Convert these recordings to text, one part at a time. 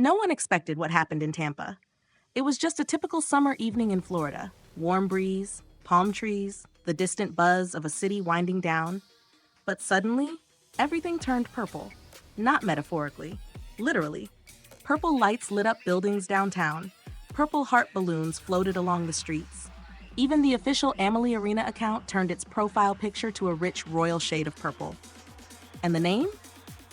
No one expected what happened in Tampa. It was just a typical summer evening in Florida. Warm breeze, palm trees, the distant buzz of a city winding down. But suddenly, everything turned purple. Not metaphorically, literally. Purple lights lit up buildings downtown. Purple heart balloons floated along the streets. Even the official Amalie Arena account turned its profile picture to a rich royal shade of purple. And the name?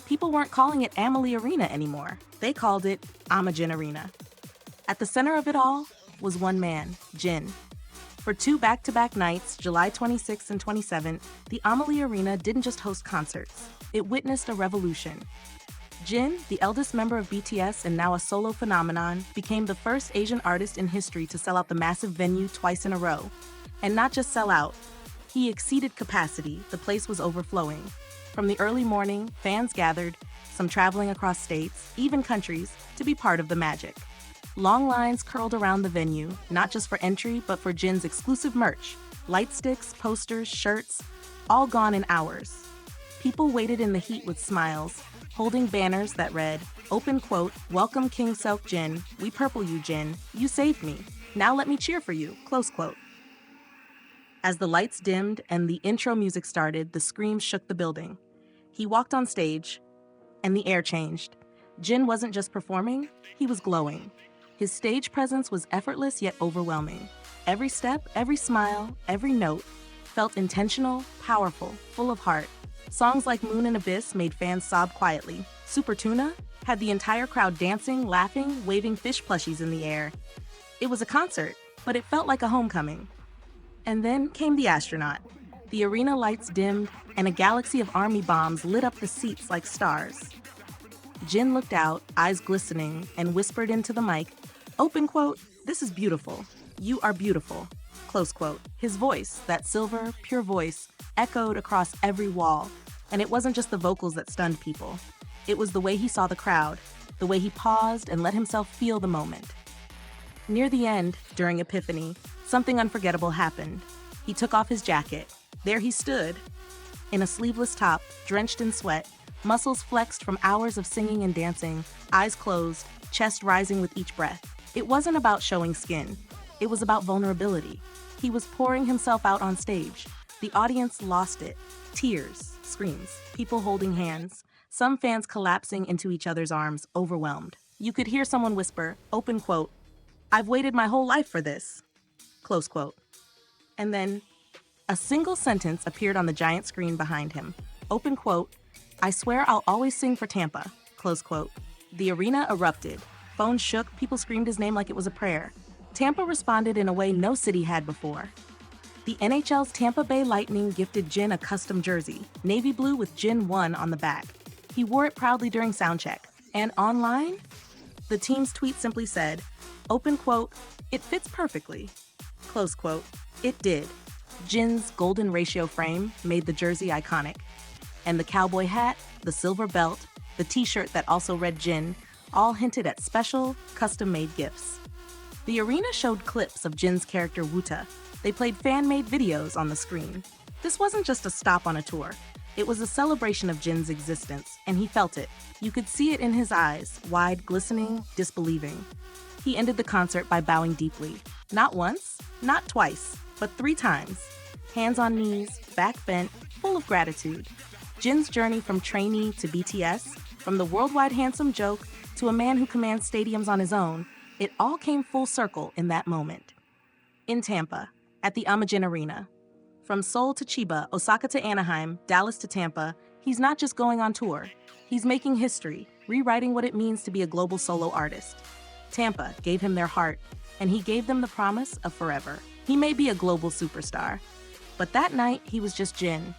People weren't calling it Amalie Arena anymore. They called it AmaJIN Arena. At the center of it all was one man, Jin. For two back-to-back nights, July 26th and 27th, the Amalie Arena didn't just host concerts. It witnessed a revolution. Jin, the eldest member of BTS and now a solo phenomenon, became the first Asian artist in history to sell out the massive venue twice in a row. And not just sell out, he exceeded capacity. The place was overflowing. From the early morning, fans gathered, some traveling across states, even countries, to be part of the magic. Long lines curled around the venue, not just for entry, but for Jin's exclusive merch. Light sticks, posters, shirts, all gone in hours. People waited in the heat with smiles, holding banners that read, open quote, "Welcome King Seok Jin, we purple you Jin, you saved me, now let me cheer for you," close quote. As the lights dimmed and the intro music started, the screams shook the building. He walked on stage, and the air changed. Jin wasn't just performing, he was glowing. His stage presence was effortless yet overwhelming. Every step, every smile, every note felt intentional, powerful, full of heart. Songs like Moon and Abyss made fans sob quietly. Super Tuna had the entire crowd dancing, laughing, waving fish plushies in the air. It was a concert, but it felt like a homecoming. And then came the astronaut. The arena lights dimmed, and a galaxy of army bombs lit up the seats like stars. Jin looked out, eyes glistening, and whispered into the mic, open quote, "This is beautiful. You are beautiful," close quote. His voice, that silver, pure voice, echoed across every wall. And it wasn't just the vocals that stunned people. It was the way he saw the crowd, the way he paused and let himself feel the moment. Near the end, during Epiphany, something unforgettable happened. He took off his jacket. There he stood, in a sleeveless top, drenched in sweat, muscles flexed from hours of singing and dancing, eyes closed, chest rising with each breath. It wasn't about showing skin. It was about vulnerability. He was pouring himself out on stage. The audience lost it. Tears, screams, people holding hands, some fans collapsing into each other's arms, overwhelmed. You could hear someone whisper, open quote, "I've waited my whole life for this," close quote. And then a single sentence appeared on the giant screen behind him. Open quote, "I swear I'll always sing for Tampa," close quote. The arena erupted. Phones shook, people screamed his name like it was a prayer. Tampa responded in a way no city had before. The NHL's Tampa Bay Lightning gifted Jin a custom jersey, navy blue with Jin 1 on the back. He wore it proudly during soundcheck. And online? The team's tweet simply said, open quote, "It fits perfectly," close quote. It did. Jin's golden ratio frame made the jersey iconic. And the cowboy hat, the silver belt, the t-shirt that also read Jin, all hinted at special, custom-made gifts. The arena showed clips of Jin's character Wuta. They played fan-made videos on the screen. This wasn't just a stop on a tour. It was a celebration of Jin's existence, and he felt it. You could see it in his eyes, wide, glistening, disbelieving. He ended the concert by bowing deeply. Not once, not twice, but 3 times. Hands on knees, back bent, full of gratitude. Jin's journey from trainee to BTS, from the worldwide handsome joke to a man who commands stadiums on his own, it all came full circle in that moment. In Tampa, at the AmaJIN Arena. From Seoul to Chiba, Osaka to Anaheim, Dallas to Tampa, he's not just going on tour. He's making history, rewriting what it means to be a global solo artist. Tampa gave him their heart, and he gave them the promise of forever. He may be a global superstar, but that night he was just Jin.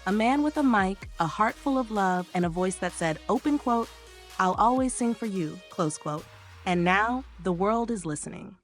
A man with a mic, a heart full of love, and a voice that said, open quote, "I'll always sing for you," close quote. And now, the world is listening.